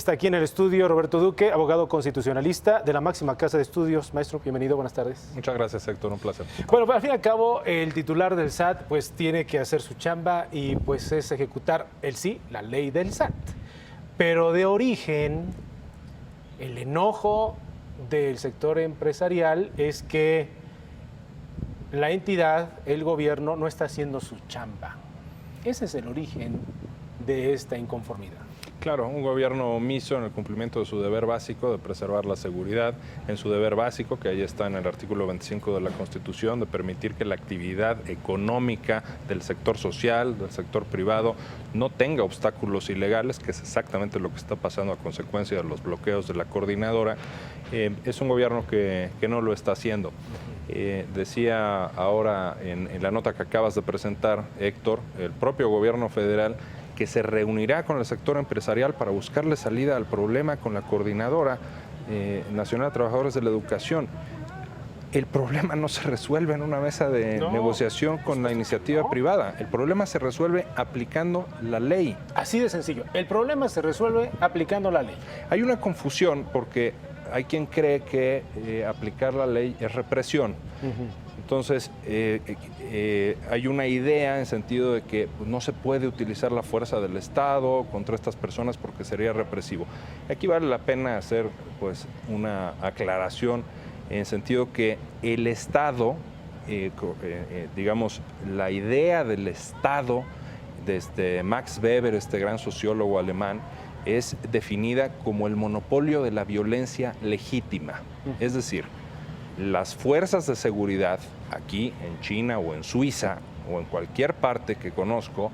Está aquí en el estudio Roberto Duque, abogado constitucionalista de la máxima casa de estudios. Maestro, bienvenido, buenas tardes. Muchas gracias, Héctor, un placer. Bueno, al fin y al cabo, el titular del SAT pues tiene que hacer su chamba y pues es ejecutar la ley del SAT. Pero de origen, el enojo del sector empresarial es que la entidad, el gobierno, no está haciendo su chamba. Ese es el origen de esta inconformidad. Claro, un gobierno omiso en el cumplimiento de su deber básico de preservar la seguridad, en su deber básico, que ahí está en el artículo 25 de la Constitución, de permitir que la actividad económica del sector social, del sector privado, no tenga obstáculos ilegales, que es exactamente lo que está pasando a consecuencia de los bloqueos de la coordinadora. Es un gobierno que no lo está haciendo. Decía ahora en la nota que acabas de presentar, Héctor, el propio gobierno federal, que se reunirá con el sector empresarial para buscarle salida al problema con la Coordinadora Nacional de Trabajadores de la Educación. El problema no se resuelve en una mesa de negociación con la iniciativa privada. El problema se resuelve aplicando la ley. Así de sencillo. El problema se resuelve aplicando la ley. Hay una confusión porque hay quien cree que aplicar la ley es represión. Entonces, hay una idea en sentido de que no se puede utilizar la fuerza del Estado contra estas personas porque sería represivo. Aquí vale la pena hacer pues, una aclaración en sentido que el Estado, digamos, la idea del Estado, desde Max Weber, este gran sociólogo alemán, es definida como el monopolio de la violencia legítima. Es decir, las fuerzas de seguridad aquí en China o en Suiza o en cualquier parte que conozco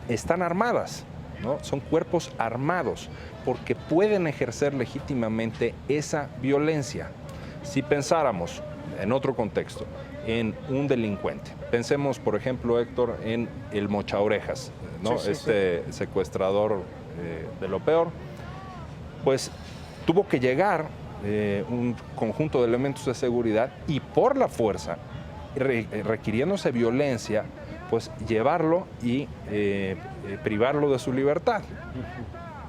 están armadas, ¿no? Son cuerpos armados porque pueden ejercer legítimamente esa violencia. Si pensáramos en otro contexto, en un delincuente, pensemos por ejemplo, Héctor, en el Mochaorejas, ¿no? Sí. Secuestrador de lo peor, pues tuvo que llegar un conjunto de elementos de seguridad y por la fuerza, requiriéndose violencia, pues llevarlo y privarlo de su libertad.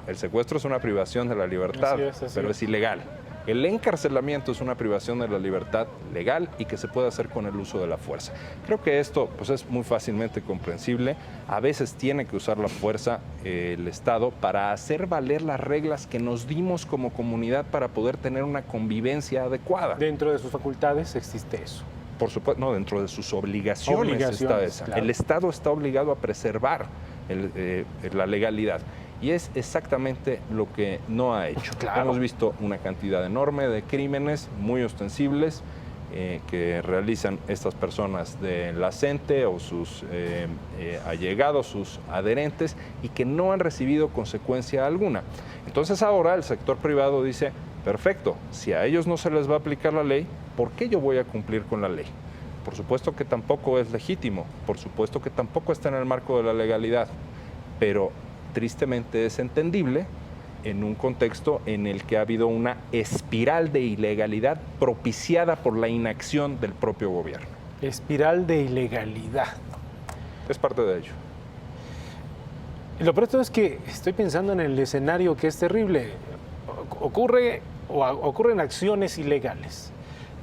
El secuestro es una privación de la libertad, pero es ilegal. El encarcelamiento es una privación de la libertad legal y que se puede hacer con el uso de la fuerza. Creo que esto pues, es muy fácilmente comprensible. A veces tiene que usar la fuerza el Estado para hacer valer las reglas que nos dimos como comunidad para poder tener una convivencia adecuada. Dentro de sus facultades existe eso. Por supuesto, no, dentro de sus obligaciones está esa. Claro. El Estado está obligado a preservar la legalidad. Y es exactamente lo que no ha hecho. Claro. Hemos visto una cantidad enorme de crímenes muy ostensibles que realizan estas personas de la CENTE o sus allegados, sus adherentes, y que no han recibido consecuencia alguna. Entonces ahora el sector privado dice, perfecto, si a ellos no se les va a aplicar la ley, ¿por qué yo voy a cumplir con la ley? Por supuesto que tampoco es legítimo, por supuesto que tampoco está en el marco de la legalidad, pero tristemente es entendible en un contexto en el que ha habido una espiral de ilegalidad propiciada por la inacción del propio gobierno. Espiral de ilegalidad. Es parte de ello. Lo peor de todo es que estoy pensando en el escenario que es terrible. Ocurren acciones ilegales.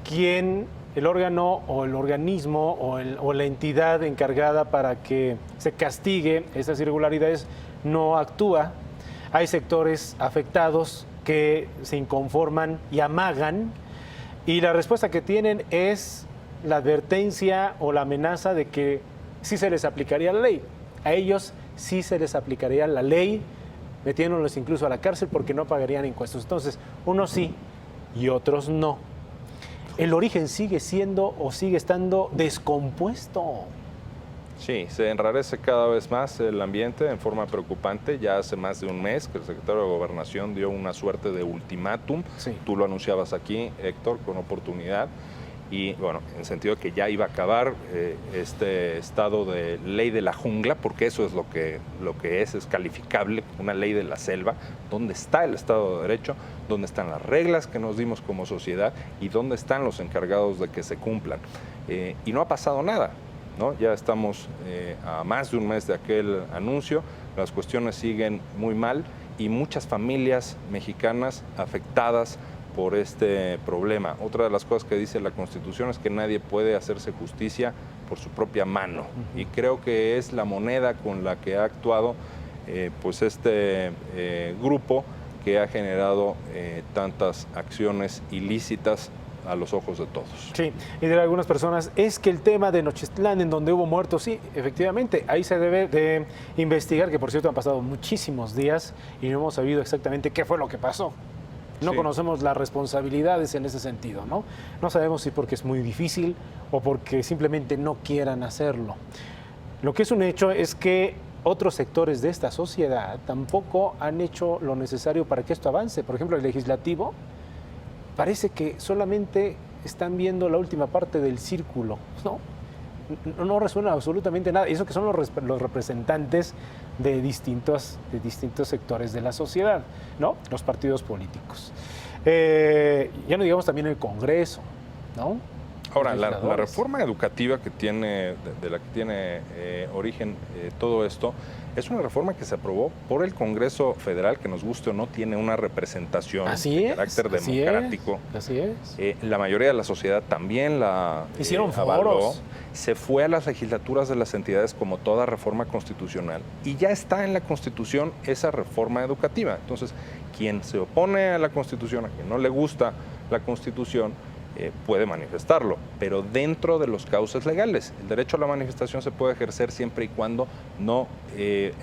¿Quién, el órgano o el organismo o la entidad encargada para que se castigue estas irregularidades no actúa? Hay sectores afectados que se inconforman y amagan, y la respuesta que tienen es la advertencia o la amenaza de que sí se les aplicaría la ley. A ellos sí se les aplicaría la ley, metiéndolos incluso a la cárcel porque no pagarían impuestos. Entonces, unos sí y otros no. El origen sigue siendo o sigue estando descompuesto. Sí, se enrarece cada vez más el ambiente en forma preocupante. Ya hace más de un mes que el secretario de Gobernación dio una suerte de ultimátum. Sí. Tú lo anunciabas aquí, Héctor, con oportunidad. Y bueno, en sentido de que ya iba a acabar este estado de ley de la jungla, porque eso es lo que es calificable, una ley de la selva. ¿Dónde está el Estado de Derecho? ¿Dónde están las reglas que nos dimos como sociedad? ¿Y dónde están los encargados de que se cumplan? Y no ha pasado nada, ¿no? Ya estamos a más de un mes de aquel anuncio, las cuestiones siguen muy mal y muchas familias mexicanas afectadas por este problema. Otra de las cosas que dice la Constitución es que nadie puede hacerse justicia por su propia mano. Y creo que es la moneda con la que ha actuado pues este grupo que ha generado tantas acciones ilícitas a los ojos de todos. Sí, y de algunas personas es que el tema de Nochistlán, en donde hubo muertos, sí, efectivamente, ahí se debe de investigar, que por cierto han pasado muchísimos días y no hemos sabido exactamente qué fue lo que pasó. No Sí. conocemos las responsabilidades en ese sentido, ¿no? No sabemos si porque es muy difícil o porque simplemente no quieran hacerlo. Lo que es un hecho es que otros sectores de esta sociedad tampoco han hecho lo necesario para que esto avance. Por ejemplo, el legislativo parece que solamente están viendo la última parte del círculo, ¿no? No resuena absolutamente nada. Y eso que son los representantes de distintos sectores de la sociedad, ¿no? Los partidos políticos. Ya no digamos también el Congreso, ¿no? Ahora, la Legisladores. reforma educativa que tiene, de la que tiene origen todo esto, es una reforma que se aprobó por el Congreso Federal, que nos guste o no, tiene una representación Así de es, carácter así democrático. Así es. La mayoría de la sociedad también la Hicieron avaló. foros. Se fue a las legislaturas de las entidades como toda reforma constitucional y ya está en la Constitución esa reforma educativa. Entonces, quien se opone a la Constitución, a quien no le gusta la Constitución, puede manifestarlo, pero dentro de los cauces legales. El derecho a la manifestación se puede ejercer siempre y cuando no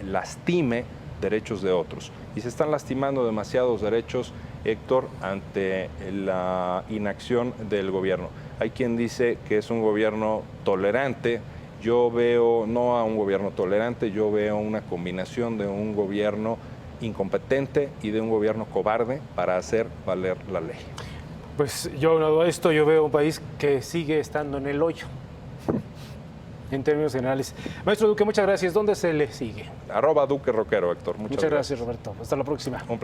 lastime derechos de otros. Y se están lastimando demasiados derechos, Héctor, ante la inacción del gobierno. Hay quien dice que es un gobierno tolerante. Yo veo no a un gobierno tolerante, yo veo una combinación de un gobierno incompetente y de un gobierno cobarde para hacer valer la ley. Pues yo veo un país que sigue estando en el hoyo, en términos generales. Maestro Duque, muchas gracias. ¿Dónde se le sigue? @Duque Roquero, Héctor. Muchas Muchas gracias, Roberto. Hasta la próxima. Un placer.